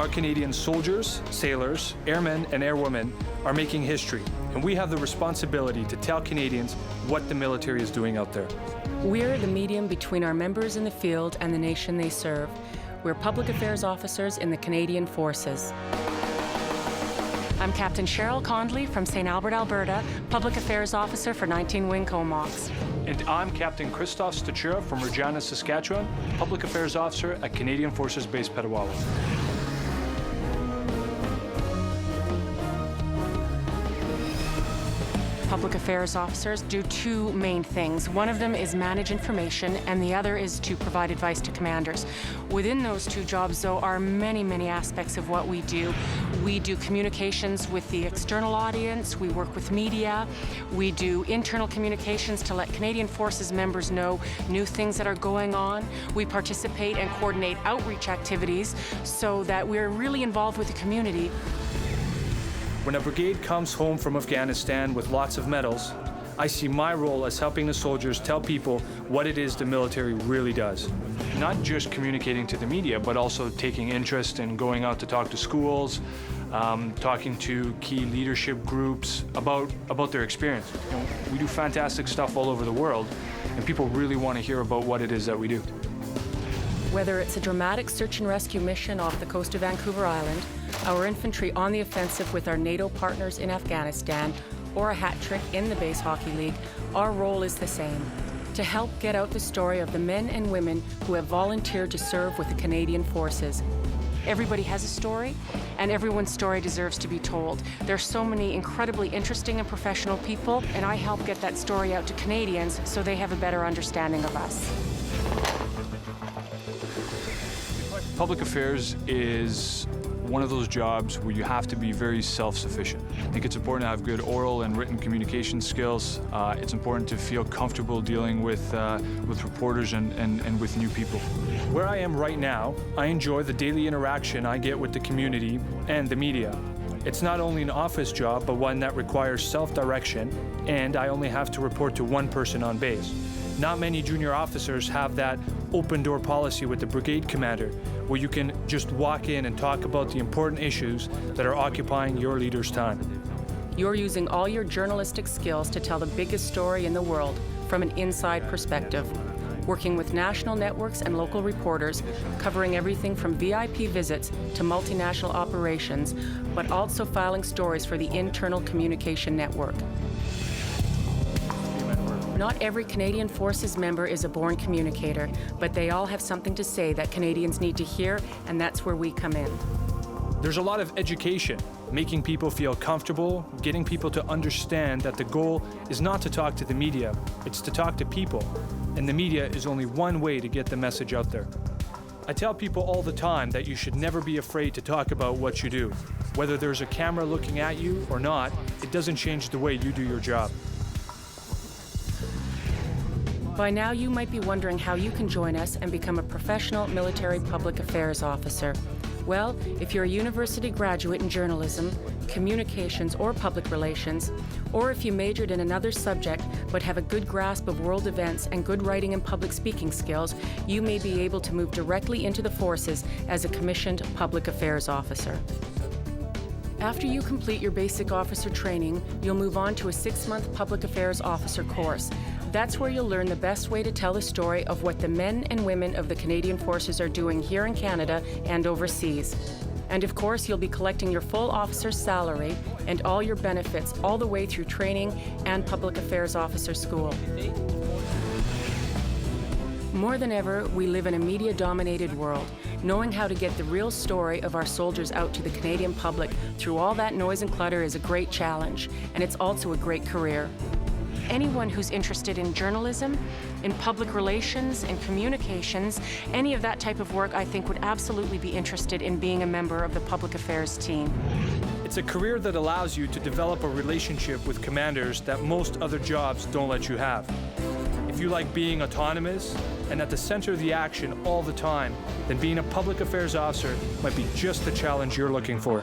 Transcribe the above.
Our Canadian soldiers, sailors, airmen, and airwomen are making history, and we have the responsibility to tell Canadians what the military is doing out there. We're the medium between our members in the field and the nation they serve. We're public affairs officers in the Canadian Forces. I'm Captain Cheryl Condley from St. Albert, Alberta, Public Affairs Officer for 19 Wing Comox. And I'm Captain Christoph Stachura from Regina, Saskatchewan, Public Affairs Officer at Canadian Forces Base Petawawa. Public affairs officers do two main things. One of them is manage information, and the other is to provide advice to commanders. Within those two jobs, though, are many, many aspects of what we do. We do communications with the external audience, we work with media, we do internal communications to let Canadian Forces members know new things that are going on. We participate and coordinate outreach activities so that we're really involved with the community. When a brigade comes home from Afghanistan with lots of medals, I see my role as helping the soldiers tell people what it is the military really does. Not just communicating to the media, but also taking interest in going out to talk to schools, talking to key leadership groups about their experience. You know, we do fantastic stuff all over the world, and people really want to hear about what it is that we do. Whether it's a dramatic search and rescue mission off the coast of Vancouver Island, our infantry on the offensive with our NATO partners in Afghanistan, or a hat trick in the Base Hockey League, our role is the same: to help get out the story of the men and women who have volunteered to serve with the Canadian Forces. Everybody has a story, and everyone's story deserves to be told. There's so many incredibly interesting and professional people, and I help get that story out to Canadians so they have a better understanding of us. Public affairs is one of those jobs where you have to be very self-sufficient. I think it's important to have good oral and written communication skills. It's important to feel comfortable dealing with reporters and with new people. Where I am right now, I enjoy the daily interaction I get with the community and the media. It's not only an office job, but one that requires self-direction, and I only have to report to one person on base. Not many junior officers have that open-door policy with the brigade commander, where you can just walk in and talk about the important issues that are occupying your leader's time. You're using all your journalistic skills to tell the biggest story in the world from an inside perspective, working with national networks and local reporters, covering everything from VIP visits to multinational operations, but also filing stories for the internal communication network. Not every Canadian Forces member is a born communicator, but they all have something to say that Canadians need to hear, and that's where we come in. There's a lot of education, making people feel comfortable, getting people to understand that the goal is not to talk to the media, it's to talk to people, and the media is only one way to get the message out there. I tell people all the time that you should never be afraid to talk about what you do. Whether there's a camera looking at you or not, it doesn't change the way you do your job. By now, you might be wondering how you can join us and become a professional military public affairs officer. Well, if you're a university graduate in journalism, communications, or public relations, or if you majored in another subject but have a good grasp of world events and good writing and public speaking skills, you may be able to move directly into the forces as a commissioned public affairs officer. After you complete your basic officer training, you'll move on to a 6-month public affairs officer course. That's where you'll learn the best way to tell the story of what the men and women of the Canadian Forces are doing here in Canada and overseas. And of course, you'll be collecting your full officer's salary and all your benefits all the way through training and public affairs officer school. More than ever, we live in a media-dominated world. Knowing how to get the real story of our soldiers out to the Canadian public through all that noise and clutter is a great challenge, and it's also a great career. Anyone who's interested in journalism, in public relations, in communications, any of that type of work, I think would absolutely be interested in being a member of the public affairs team. It's a career that allows you to develop a relationship with commanders that most other jobs don't let you have. If you like being autonomous and at the center of the action all the time, then being a public affairs officer might be just the challenge you're looking for.